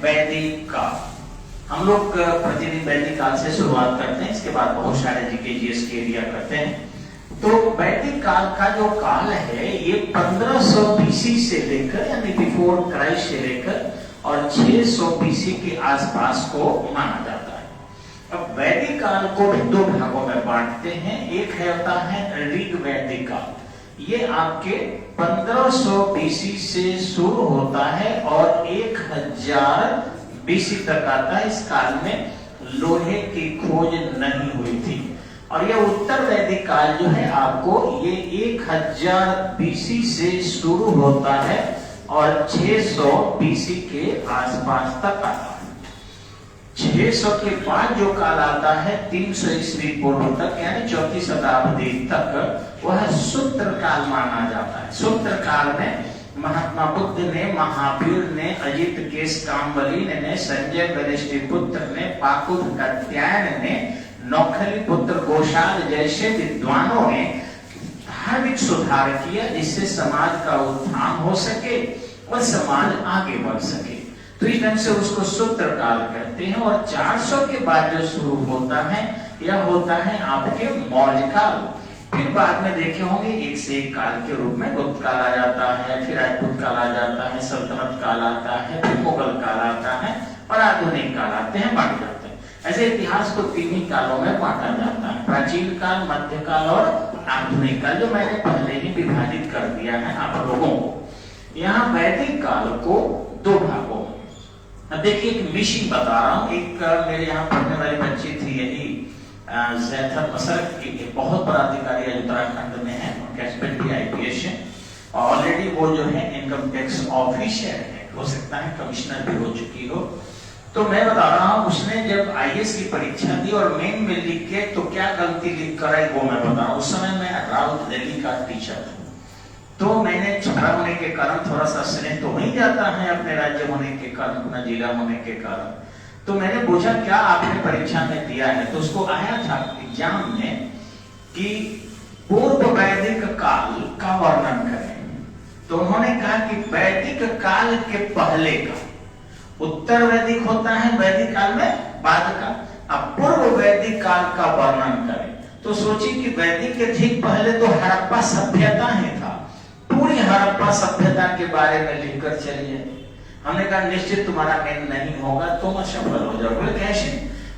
वैदिक काल। हम लोग प्रतिदिन वैदिक काल से शुरुआत करते हैं, इसके बाद बहुत सारे जीके के एरिया करते हैं। तो वैदिक काल का जो काल है ये 1500 बीसी से लेकर यानी बिफोर क्राइस्ट से लेकर और 600 बीसी के आसपास को माना जाता है। अब वैदिक काल को भी दो भागों में बांटते हैं। एक है होता है ऋग वैदिक काल, ये आपके 1500 बीसी से शुरू होता है और 1000 बीसी तक आता है। इस काल में लोहे की खोज नहीं हुई थी। और यह उत्तर वैदिक काल जो है आपको ये 1000 बीसी से शुरू होता है और 600 बीसी के आसपास तक आता है। 600 के बाद जो काल आता है 300 ईस्वी पूर्व तक यानी चौथी शताब्दी तक, वह सूत्र काल माना जाता है। सूत्र काल में महात्मा बुद्ध ने, महावीर ने, अजित केश काम्बली ने, संजय गणेशपुत्र ने, पाकुद कात्यायन ने, नौखली पुत्र गोशाल जैसे विद्वानों ने धार्मिक सुधार किया जिससे समाज का उत्थान हो सके और समाज आगे बढ़ सके। तो इस ढंग से उसको सूत्र काल कहते हैं। और 400 के बाद जो शुरू होता है यह होता है आपके मौर्य काल। फिर बाद में देखे होंगे एक से एक काल के रूप में गुप्त काल आ जाता है, फिर राजपूत काल आ जाता है, सल्तनत काल आता है, फिर मुगल काल आता है और आधुनिक काल आते हैं, बांट जाते हैं। ऐसे इतिहास को 3 ही कालों में बांटा जाता है, प्राचीन काल, मध्य काल और आधुनिक काल, जो मैंने पहले ही विभाजित कर दिया है आप लोगों को। यहाँ वैदिक काल को 2 भागों में। अब देखिए एक मिशन बता रहा हूँ। एक मेरे यहाँ पढ़ने वाली बच्ची थी, यही जैथर मसरक की, बहुत बड़ा अधिकारी है उत्तराखंड में है, उनका हस्बैंड भी IPS है, ऑलरेडी वो जो है इनकम टैक्स ऑफिसर है, हो सकता है कमिश्नर भी हो चुकी हो। तो मैं बता रहा हूँ उसने जब IAS की परीक्षा दी और मेन में लिख के तो क्या गलती लिख कर आई वो मैं बता रहा हूँ। उस समय मैं राउत दिल्ली का टीचर था, तो मैंने छपरा होने के कारण थोड़ा सा स्नेह तो हो ही जाता है अपने राज्य होने के कारण, अपना जिला होने के कारण। तो मैंने पूछा क्या आपने परीक्षा में दिया है, तो उसको आया था एग्जाम में कि पूर्व वैदिक काल का वर्णन करें। तो उन्होंने कहा कि वैदिक काल के पहले का, उत्तर वैदिक होता है वैदिक काल में बाद का, अब पूर्व वैदिक काल का वर्णन करें। तो सोची कि वैदिक के ठीक पहले तो हड़प्पा सभ्यता ही था, पूरी हड़प्पा सभ्यता के बारे में लिखकर चलिए। हमने कहा निश्चित तुम्हारा मेन नहीं होगा, तुम असफल हो जाओगे। बोले कैसे?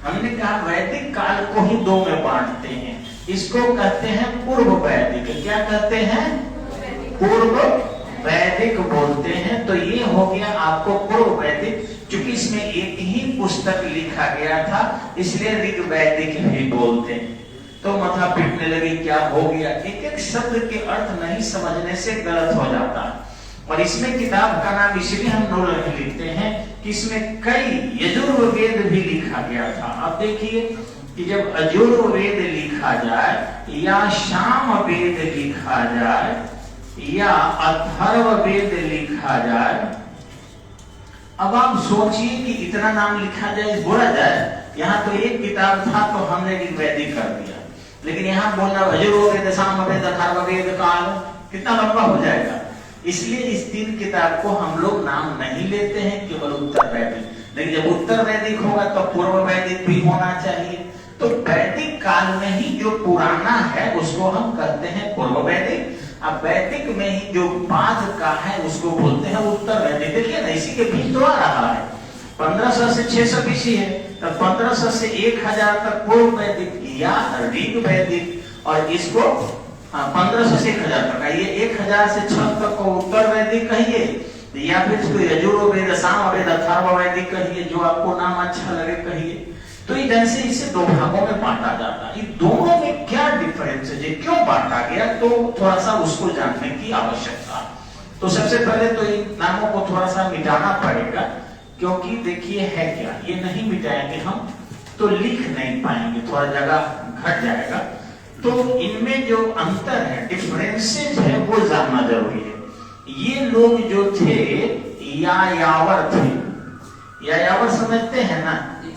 हमने कहा वैदिक काल को ही 2 में बांटते हैं, इसको कहते हैं पूर्व वैदिक। क्या कहते हैं? पूर्व वैदिक बोलते हैं। तो ये हो गया आपको पूर्व वैदिक। क्योंकि इसमें एक ही पुस्तक लिखा गया था इसलिए ऋग वैदिक भी बोलते हैं। तो माथा पीटने लगी क्या हो गया, एक एक शब्द के अर्थ नहीं समझने से गलत हो जाता है। और इसमें किताब का नाम इसलिए हम लोग लिखते हैं कि इसमें कई यजुर्वेद भी लिखा गया था। अब देखिए कि जब यजुर्वेद लिखा जाए या सामवेद लिखा जाए या अथर्ववेद लिखा जाए, अब आप सोचिए कि इतना नाम लिखा जाए, बोला जाए यहाँ तो एक किताब था तो हमने ऋग्वैदिक कर दिया, लेकिन यहाँ बोलना यजुर्वेद, सामवेद, अथर्ववेद, काल, कितना लंबा हो जाएगा। इसलिए इस 3 किताब को हम लोग नाम नहीं लेते हैं, केवल उत्तर वैदिक। लेकिन जब उत्तर वैदिक होगा तो पूर्व वैदिक भी होना चाहिए। तो वैदिक काल में ही जो पुराना है उसको हम कहते हैं पूर्व वैदिक। अब वैदिक में ही जो बाद का है उसको बोलते हैं उत्तर वैदिक। देखिए ना इसी के बीच तो आ रहा है, 1500 से 600 बीसी है, तो 1500 से 1000 तक पूर्व वैदिक या ऋग वैदिक, और इसको 1500 से 1000 तक, ये 1000 से 600 तक को उत्तर वैदिक कहिए या फिर इसको यजुर्वेद, सामवेद, अथर्ववैदिक कहिए, जो आपको नाम अच्छा लगे कहिए। तो इधर से इसे 2 भागों में बांटा जाता है। इन दोनों में क्या डिफरेंस है, क्यों बांटा गया, तो थोड़ा सा उसको जानने की आवश्यकता। तो सबसे पहले तो इन नामों को थोड़ा सा मिटाना पड़ेगा, क्योंकि देखिए है क्या, ये नहीं मिटाएंगे हम तो लिख नहीं पाएंगे, थोड़ा जगह घट जाएगा। तो इनमें जो अंतर है, डिफरेंसेस है, वो जानना जरूरी है। ये लोग जो थे यायावर थे, यायावर समझते हैं ना,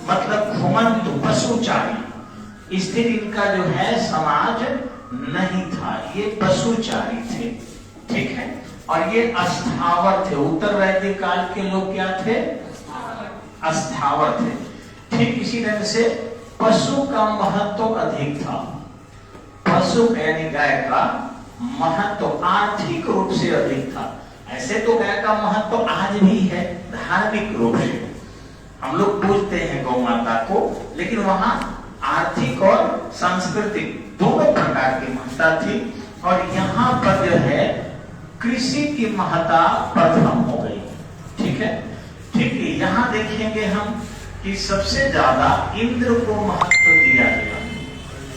मतलब घुमंतु, पशुचारी। स्थिर इनका जो है समाज नहीं था, ये पशुचारी थे, ठीक है। और ये अस्थावर थे। उत्तर वैदिक काल के लोग क्या थे? अस्थावर थे। ठीक इसी ढंग से पशु का महत्व अधिक था। पशु यानी गाय का महत्व आर्थिक रूप से अधिक था। ऐसे तो गाय का महत्व आज भी है धार्मिक रूप से, हम लोग पूजते हैं गौ माता को, लेकिन वहां आर्थिक और सांस्कृतिक दोनों प्रकार की महत्ता थी। और यहाँ पर जो है कृषि की महत्ता प्रथम हो गई। ठीक है, ठीक है। यहाँ देखेंगे हम कि सबसे ज्यादा इंद्र को महत्व दिया गया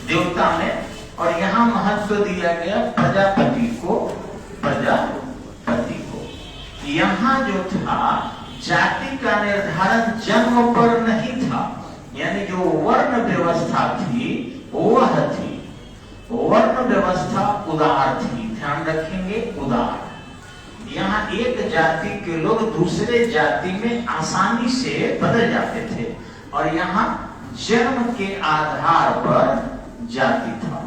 देवता में, और यहाँ महत्व दिया गया प्रजापति को। यहाँ जो था जाति का निर्धारण जन्म पर नहीं था, यानी जो वर्ण व्यवस्था थी वह थी। वर्ण व्यवस्था उदार थी, ध्यान रखेंगे, उदार। यहाँ एक जाति के लोग दूसरे जाति में आसानी से बदल जाते थे, और यहाँ जन्म के आधार पर जाति था,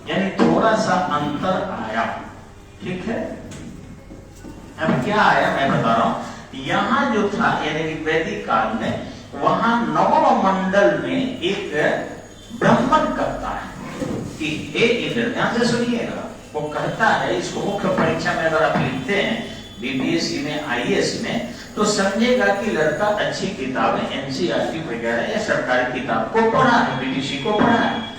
यानी थोड़ा सा अंतर आया। ठीक है, अब क्या आया मैं बता रहा हूं। यहाँ जो था यानी कि वैदिक काल में, वहां नवम मंडल में एक ब्राह्मण कहता है कि हे इंद्र, ध्यान से सुनिएगा, वो कहता है, इसको मुख्य परीक्षा में अगर आप लिखते हैं बीपीएससी में, आईएएस में, तो समझेगा कि लड़का अच्छी किताबें एनसीईआरटी वगैरह या सरकारी किताब को पढ़ा है, बीटीसी को पढ़ा है।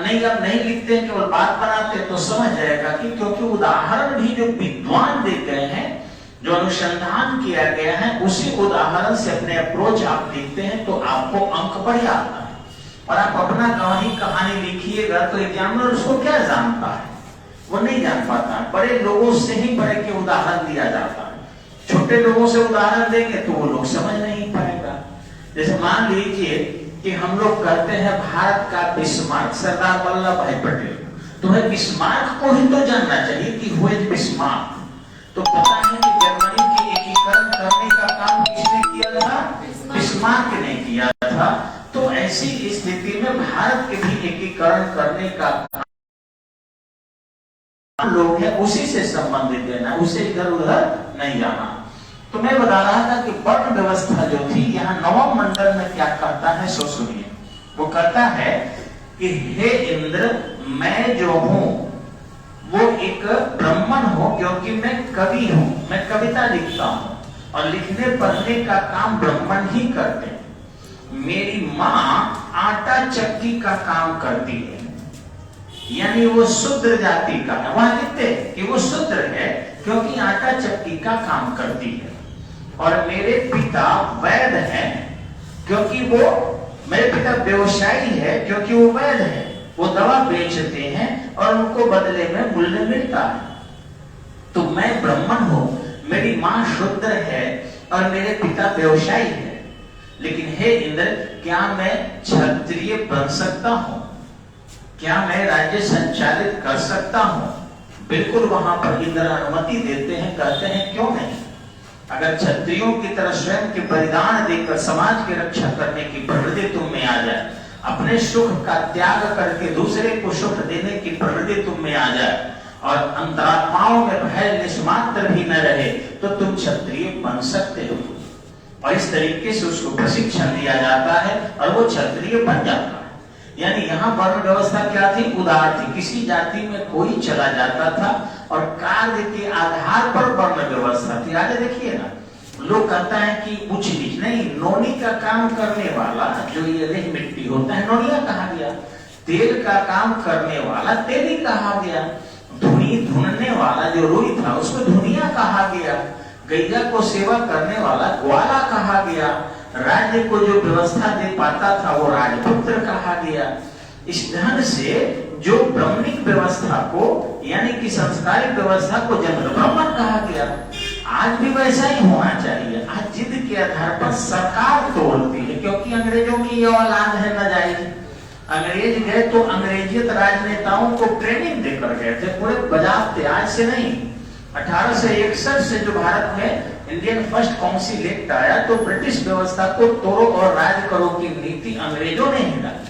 नहीं, आप नहीं लिखते हैं, केवल बात बनाते हैं, तो समझ जाएगा कि क्योंकि उदाहरण भी जो विद्वान दे गए हैं, जो अनुसंधान किया गया है, उसी उदाहरण से अपने अप्रोच आप लिखते हैं तो आपको अंक बढ़िया आता है। और आप अपना गवाही कहानी लिखिएगा तो एग्जामिनर उसको क्या जानता है, वो नहीं जान पाता है। बड़े लोगों से ही बड़े के उदाहरण दिया जाता है, छोटे लोगों से उदाहरण देंगे तो वो लोग समझ नहीं पाएगा। जैसे मान लीजिए कि हम लोग कहते हैं भारत का बिस्मार्क सरदार वल्लभ भाई पटेल, तुम्हें बिस्मार्क को ही तो जानना चाहिए कि हु इज बिस्मार्क। तो पता है कि जर्मनी की एकीकरण करने का काम किसने किया था? बिस्मार्क ने किया था। तो ऐसी स्थिति में भारत के भी एकीकरण करने का लोग हैं, उसी से संबंधित लेना, उसे इधर उधर नहीं जाना। तो मैं बता रहा था कि वर्ण व्यवस्था जो थी, यहाँ नवम मंडल में क्या कहता है सो सुनिए। वो कहता है कि हे इंद्र, मैं जो हूं वो एक ब्राह्मण हूं, क्योंकि मैं कवि हूं, मैं कविता लिखता हूं, और लिखने पढ़ने का काम ब्राह्मण ही करते हैं। मेरी माँ आटा चक्की का काम करती है, यानी वो शूद्र जाति का है। वहां लिखते हैं कि वो शूद्र है क्योंकि आटा चक्की का काम करती है। और मेरे पिता वैद्य हैं, क्योंकि वो, मेरे पिता व्यवसायी है क्योंकि वो वैद्य है, वो दवा बेचते हैं और उनको बदले में मूल्य मिलता है। तो मैं ब्राह्मण हूं, मेरी माँ शूद्र है और मेरे पिता व्यवसायी है। लेकिन हे इंद्र, क्या मैं क्षत्रिय बन सकता हूं? क्या मैं राज्य संचालित कर सकता हूं? बिल्कुल, वहां पर इंद्र अनुमति देते हैं, कहते हैं क्यों नहीं। अगर क्षत्रियों की तरह स्वयं के बलिदान देकर समाज की रक्षा करने की प्रवृत्ति तुम में आ जाए, अपने सुख का त्याग करके दूसरे को सुख देने की प्रवृत्ति तुम में आ जाए, और अंतरात्माओं में भय निष्मात्र भी न रहे, तो तुम क्षत्रिय बन सकते हो। और इस तरीके से उसको प्रशिक्षण दिया जाता है और वो क्षत्रिय बन जाता है। यानी यहाँ वर्ण व्यवस्था क्या थी? उदार थी। किसी जाति में कोई चला जाता था और कार्य के आधार पर वर्ण व्यवस्था थी। आगे देखिए ना, लोग कहता है कि उच्च नीच नहीं, नोनी का काम करने वाला जो ये रेह मिट्टी होता है, नोनिया कहा गया। तेल का काम करने वाला तेली कहा गया। धुनी धुनने वाला जो रुई था उसको धुनिया कहा गया। गैया को सेवा करने वाला ग्वाला कहा गया। राज्य को जो व्यवस्था दे पाता था वो राजपुत्र कहा गया। इस ढंग से जो ब्राह्मणिक व्यवस्था को, यानी कि संस्कारिक व्यवस्था को जन्म ब्राह्मण कहा गया। आज भी वैसा ही होना चाहिए। आज जिद के आधार पर सरकार तोड़ती है, क्योंकि अंग्रेजों की ये औलाद है नाजायज। अंग्रेज गए तो अंग्रेजियत राजनेताओं को ट्रेनिंग देकर गए थे, पूरे बजाव थे, आज से नहीं। 1861 से जो भारत में इंडियन फर्स्ट काउंसिल एक्ट आया, तो ब्रिटिश व्यवस्था को तोड़ो और राज करो की नीति अंग्रेजों ने ही डाली।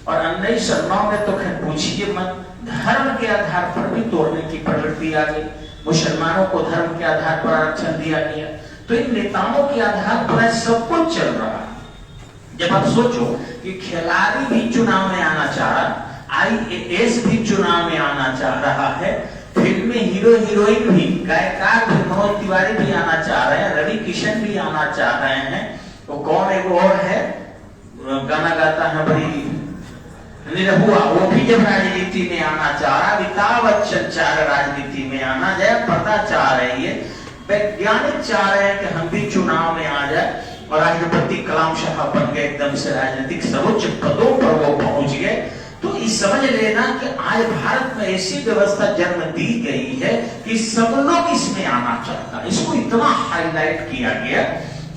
और 1909 में तो खैर पूछिए मत, धर्म के आधार पर भी तोड़ने की प्रवृत्ति आ गई। मुसलमानों को धर्म के आधार पर आरक्षण दिया गया। तो इन नेताओं के आधार पर सब कुछ चल रहा है। जब आप सोचो कि खिलाड़ी भी चुनाव में आना चाह रहा, IAS भी चुनाव में आना चाह रहा है, फिल्म में हीरो हीरोइन भी, गायकार भी, मनोज तिवारी भी आना चाह रहे हैं, रवि किशन भी आना चाह रहे हैं, तो कौन एक और है गाना गाता है बड़ी निरहुआ, वो भी जब राजनीति में आना चाह रहा, अमिताभ बच्चन चाह रहे राजनीति में आना, जयप्रदा चाह रही है, वैज्ञानिक चाह रहे हैं कि हम भी चुनाव में आ जाए, और राष्ट्रपति कलाम शाह बन गए, एकदम से राजनीतिक सर्वोच्च पदों पर वो पहुंच गए। तो इस समझ लेना कि आज भारत में ऐसी व्यवस्था जन्म दी गई है कि सब लोग इसमें आना चाहता है। इसको इतना हाईलाइट किया गया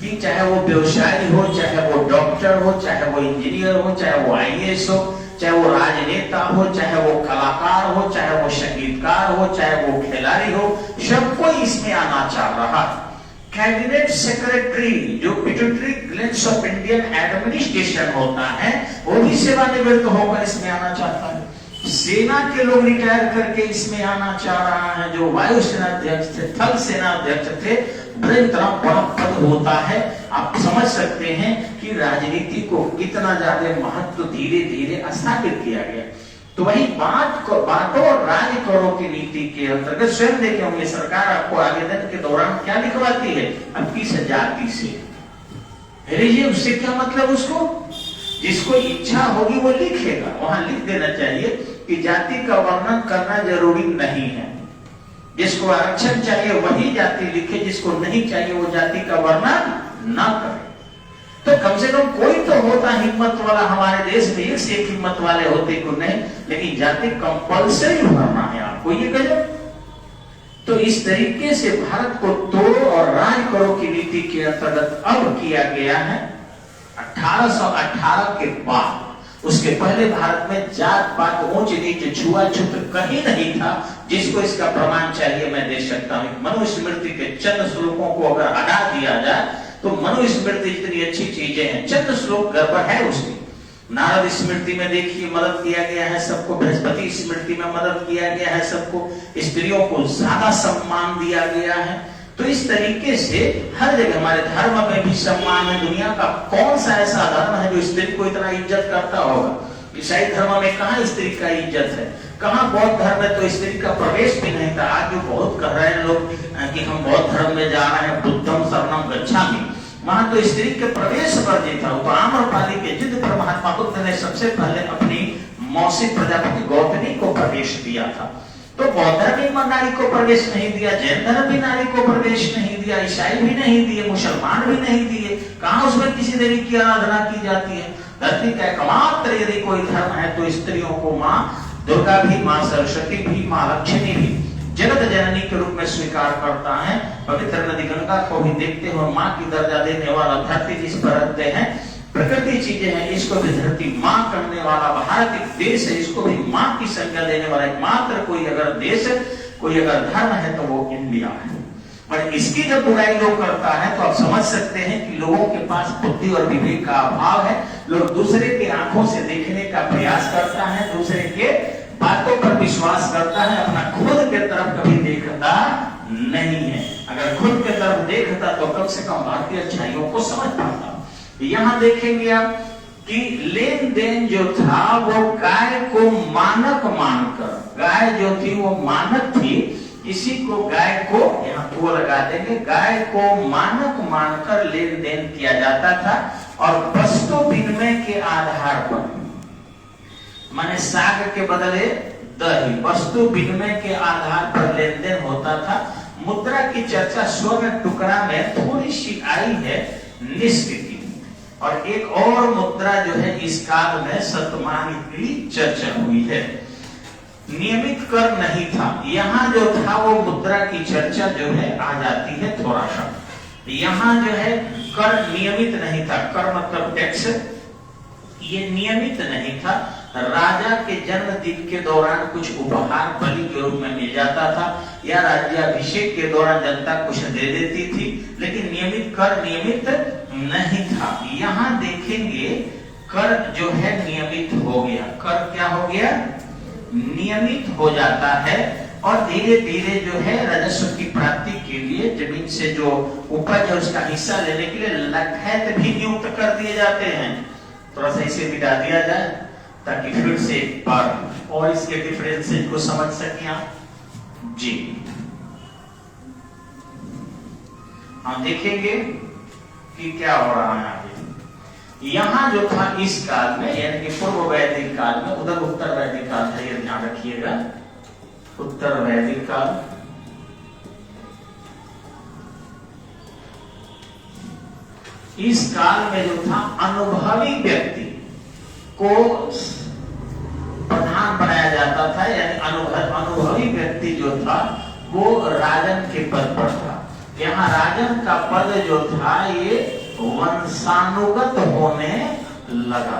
कि चाहे वो व्यवसायी हो, चाहे वो डॉक्टर हो, चाहे वो इंजीनियर हो, चाहे वो IAS हो, चाहे वो राजनेता हो, चाहे वो कलाकार हो, चाहे वो संगीतकार हो, चाहे वो खिलाड़ी हो, सबको इसमें आना चाह रहा है। कैबिनेट सेक्रेटरी जो pituitary glands of Indian administration होता है, वो भी सेवानिवृत्त होकर इसमें आना चाहता है। सेना के लोग रिटायर करके इसमें आना चाह रहा है, जो वायुसेना अध्यक्ष थे, थल सेना अध्यक्ष थे, बड़े तरह बड़ा पद होता है। आप समझ सकते हैं कि राजनीति को कितना ज्यादा महत्व धीरे धीरे स्थापित किया गया। तो वही बांटो और राज करो की नीति के अंतर्गत स्वयं देखे होंगे सरकार आपको आवेदन के दौरान क्या लिखवाती है, अब किस जाति से भेजिए, उससे क्या मतलब, उसको जिसको इच्छा होगी वो लिखेगा, वहां लिख देना चाहिए कि जाति का वर्णन करना जरूरी नहीं है, जिसको आरक्षण चाहिए वही जाति लिखे, जिसको नहीं चाहिए वो जाति का वर्णन ना करे। तो कम से कम कोई तो होता हिम्मत वाला, हमारे देश में एक से एक हिम्मत वाले होते को नहीं, लेकिन जाति कंपल्सरी भरना है आपको, ये गजब। तो इस तरीके से भारत को तोड़ो और राज करो की नीति के अंतर्गत अब किया गया है 1818 के बाद। उसके पहले भारत में जात पात, ऊंच नीच, छुआछूत कहीं नहीं था। जिसको इसका प्रमाण चाहिए मैं दे सकता हूं। मनुस्मृति के चंद श्लोकों को अगर हटा दिया जाए तो मनुस्मृति इतनी अच्छी चीजें हैं, चंद श्लोक गड़बड़ है उसकी। नारद स्मृति में देखिए मदद किया गया है सबको, बृहस्पति स्मृति में मदद किया गया है सबको, स्त्रियों को ज्यादा सम्मान दिया गया है। तो इस तरीके से हर जगह हमारे धर्म में भी सम्मान है। दुनिया का कौन सा ऐसा धर्म है जो स्त्री को इतना इज्जत करता होगा? ईसाई धर्म में कहाँ स्त्री का इज्जत है, कहाँ बौद्ध धर्म में तो स्त्री का प्रवेश भी नहीं था। आज जो बहुत कह रहे हैं लोग कि हम बौद्ध धर्म में जा रहे हैं, बुद्धम शरणम गच्छामि, वहां तो स्त्री के प्रवेश वर्जित था। तो आम्रपाली के जिद पर महात्मा बुद्ध ने सबसे पहले अपनी मौसी प्रजापति गौतमी को प्रवेश दिया था। तो बौद्ध धर्म भी नारी को प्रवेश नहीं दिया, जैन धर्म भी नारी को प्रवेश नहीं दिया, ईसाई भी नहीं दिए, मुसलमान भी नहीं दिए। कहाँ उसमें किसी देवी की आराधना की जाती है? धरती का एकमात्र यदि कोई धर्म है तो स्त्रियों को माँ दुर्गा भी, माँ सरस्वती भी, माँ लक्ष्मी भी जगत जननी के रूप में स्वीकार करता है। पवित्र नदी गंगा को भी देखते हो माँ की दर्जा देने वाला, धरती जिस पर रहते हैं प्रकृति चीजें हैं, इसको भी धरती माँ करने वाला भारत एक देश है, इसको भी माँ की संज्ञा देने वाला एकमात्र कोई अगर देश, कोई अगर धर्म है तो वो इंडिया है। और इसकी जब बुराई लोग करता है तो आप समझ सकते हैं कि लोगों के पास बुद्धि और विवेक का अभाव है। लोग दूसरे के आंखों से देखने का प्रयास करता है, दूसरे के बातों पर विश्वास करता है, अपना खुद के तरफ कभी देखता नहीं है। अगर खुद के तरफ देखता तो कम से कम भारतीय अच्छाइयों को समझ पाता। यहाँ देखेंगे आप कि लेन देन जो था वो गाय को मानक मानकर, गाय जो थी वो मानक थी, किसी को गाय को, यहाँ तो लगा देंगे, गाय को मानक मानकर लेन देन किया जाता था। और वस्तु विनिमय के आधार पर, माने साग के बदले दही, वस्तु विनिमय के आधार पर लेन देन होता था। मुद्रा की चर्चा स्वर्ण टुकड़ा में थोड़ी सी आई है, निष्कृति। और एक और मुद्रा जो है इस काल में शतमान की चर्चा हुई है। नियमित कर नहीं था, यहाँ जो था वो मुद्रा की चर्चा जो है आ जाती है थोड़ा सा। यहाँ जो है कर नियमित नहीं था, कर मतलब टैक्स, ये नियमित नहीं था। राजा के जन्मदिन के दौरान कुछ उपहार बलि के रूप में मिल जाता था, या राज्याभिषेक के दौरान जनता कुछ दे देती थी, लेकिन नियमित कर नियमित नहीं था। यहाँ देखेंगे कर जो है नियमित हो गया, कर क्या हो गया? नियमित हो जाता है। और धीरे धीरे जो है राजस्व की प्राप्ति के लिए, जमीन से जो उपज है उसका हिस्सा लेने के लिए लठैत भी नियुक्त कर दिए जाते हैं। थोड़ा सा इसे मिटा दिया जाए ताकि फिर से एक बार और इसके डिफरेंसेस को समझ सकें आप जी। हम देखेंगे कि क्या हो रहा है आगे। यहां जो था इस काल में, यानी कि पूर्व वैदिक काल में, उधर उत्तर वैदिक काल था, ये ध्यान रखिएगा, उत्तर वैदिक काल। इस काल में जो था अनुभवी व्यक्ति को प्रधान बनाया जाता था, यानी अनुभवी व्यक्ति जो था वो राजन के पद पर था। यहाँ राजन का पद जो था ये वंशानुगत होने लगा।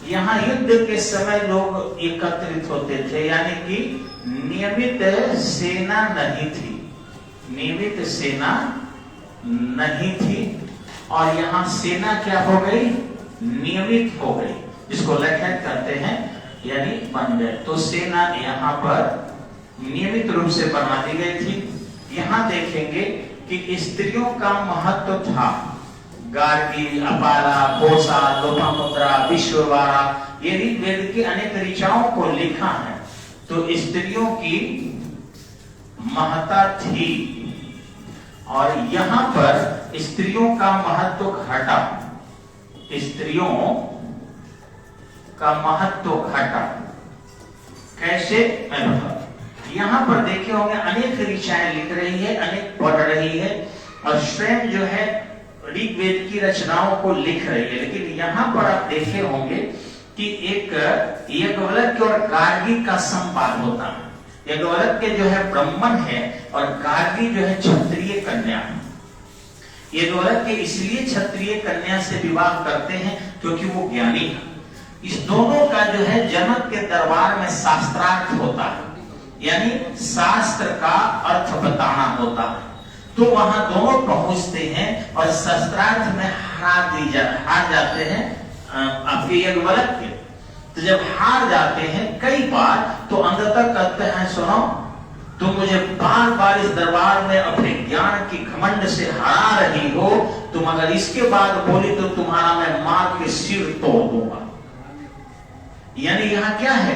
यहाँ युद्ध के समय लोग एकत्रित होते थे, यानी कि नियमित सेना नहीं थी, नियमित सेना नहीं थी, और यहाँ सेना क्या हो गई, नियमित हो गई, जिसको लठैत कहते हैं, यानी बन गए। तो सेना यहाँ पर नियमित रूप से बना दी गई थी। यहाँ देखेंगे कि स्त्रियों का महत्व था। गार्गी, अपाला, कोसा, लोपामुद्रा, विश्ववारा, ये ऋग्वेद की अनेक ऋचाओं को लिखा है। तो स्त्रियों की महत्ता थी, और यहाँ पर स्त्रियों का महत्व घटा, स्त्रियों का महत्व घटा। कैसे, मैं बताऊं। यहाँ पर देखे होंगे अनेक ऋचाएं लिख रही है, अनेक पढ़ रही है, और स्वयं जो है ऋग्वेद की रचनाओं को लिख रही है। लेकिन यहाँ पर आप देखे होंगे कि एक याज्ञवल्क्य और गार्गी का संवाद होता है। याज्ञवल्क्य जो है ब्राह्मण है और गार्गी जो है क्षत्रिय कन्या है। याज्ञवल्क्य इसलिए क्षत्रिय कन्या से विवाह करते हैं क्योंकि वो ज्ञानी है। इस दोनों का जो है जनक के दरबार में शास्त्रार्थ होता है, यानी शास्त्र का अर्थ बताना होता है। तो वहां दोनों पहुंचते हैं और शास्त्रार्थ में हार जाते हैं आपके याज्ञवल्क्य। तो जब हार जाते हैं कई बार, तो अंततः कहते हैं सुनो, तुम मुझे बार बार इस दरबार में अपने ज्ञान की घमंड से हरा रही हो, तुम अगर इसके बाद बोली तो तुम्हारा मैं मार के सिर तोड़ दूंगा। यानी यहाँ क्या है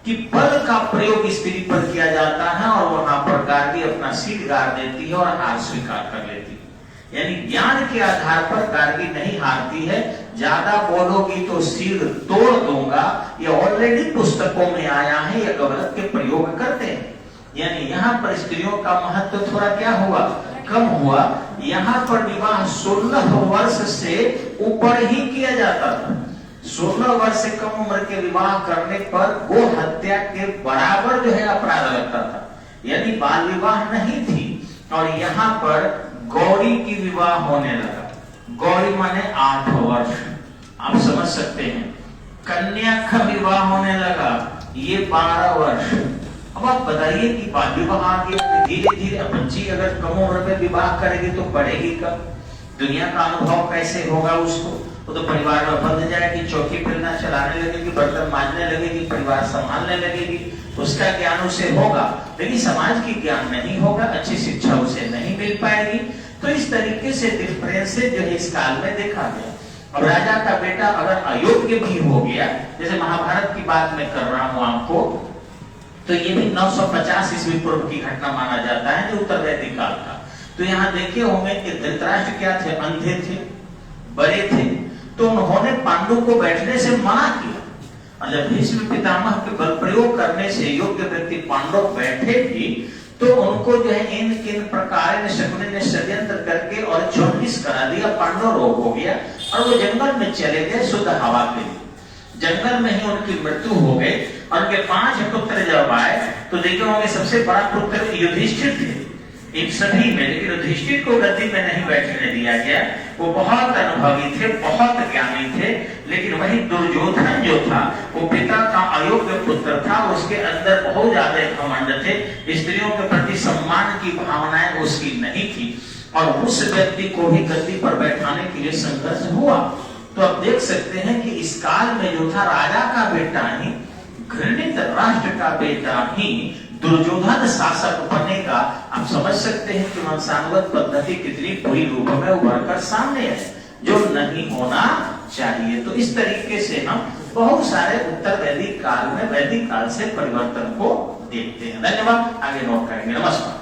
कि बल का प्रयोग स्त्री पर किया जाता है, और वहां पर गार्गी अपना सिर गाड़ देती है और हार स्वीकार कर लेती है। यानी ज्ञान के आधार पर गार्गी नहीं हारती है। ज्यादा बोलोगी तो सिर तोड़ दूंगा, ये ऑलरेडी पुस्तकों में आया है, ये गलत के प्रयोग करते हैं। यानी यहाँ पर स्त्रियों का महत्व थोड़ा क्या हुआ, कम हुआ। यहाँ पर विवाह 16 वर्ष से ऊपर ही किया जाता था। 16 वर्ष से कम उम्र के विवाह करने पर गो हत्या के बराबर जो है अपराध लगता था, यानी बाल विवाह नहीं थी। और यहाँ पर गौरी की विवाह होने लगा। गौरी माने 8 वर्ष, आप समझ सकते हैं। कन्या का विवाह होने लगा, ये 12 वर्ष। अब आप बताइए कि बाल विवाह आगे धीरे धीरे बच्ची अगर कम उम्र में विवाह करेगी तो बढ़ेगी कब, दुनिया का अनुभव कैसे होगा उसको। वो तो परिवार में बंध जाएगी, चौकी फिरना चलाने लगेगी, बर्तन मांजने लगेगी, परिवार संभालने लगेगी, उसका ज्ञान उसे होगा, लेकिन समाज की ज्ञान नहीं होगा, अच्छी शिक्षा उसे नहीं मिल पाएगी। तो इस तरीके से डिफरेंसेस जो है इस काल में देखा गया। अब राजा का बेटा अगर अयोग्य भी हो गया, जैसे महाभारत की बात मैं कर रहा हूं आपको, तो ये भी 950 ईस्वी पूर्व की घटना माना जाता है, जो उत्तर वैदिक काल का। तो यहाँ देखे होंगे कि धृतराष्ट्र क्या थे, अंधे थे, बड़े थे, तो उन्होंने पांडु को बैठने से मना किया। और जब भीष्म पितामह के बल प्रयोग करने से योग्य व्यक्ति पांडव बैठे भी, तो उनको जो है इन किन प्रकार शकुनि ने षड्यंत्र करके और चौंडिस करा दिया, पांडव रोग हो गया, और वो जंगल में चले गए शुद्ध हवा के लिए। जंगल में ही उनकी मृत्यु हो गई। और उनके 5 पुत्र जब आए तो देखे होंगे सबसे बड़ा पुत्र युधिष्ठिर थे इन सभी में, लेकिन युधिष्ठिर को गद्दी में नहीं बैठने दिया गया। वो बहुत अनुभवी थे, बहुत ज्ञानी थे, लेकिन वही दुर्योधन जो था वो पिता का अयोग्य पुत्र था, उसके अंदर बहुत ज्यादा घमंड थे, स्त्रियों के प्रति सम्मान की भावनाएं उसकी नहीं थी, और उस व्यक्ति को भी गद्दी पर बैठाने के लिए संघर्ष हुआ। तो आप देख सकते हैं कि इस काल में जो था राजा का बेटा ही, घृणित राष्ट्र का बेटा ही दुर्योधन शासक बनने का आप समझ सकते हैं कि वंशानुगत पद्धति कितनी बुरी रूप में उभर कर सामने है, जो नहीं होना चाहिए। तो इस तरीके से हम बहुत सारे उत्तर वैदिक काल में वैदिक काल से परिवर्तन को देखते हैं। धन्यवाद, आगे नोट करेंगे। नमस्कार।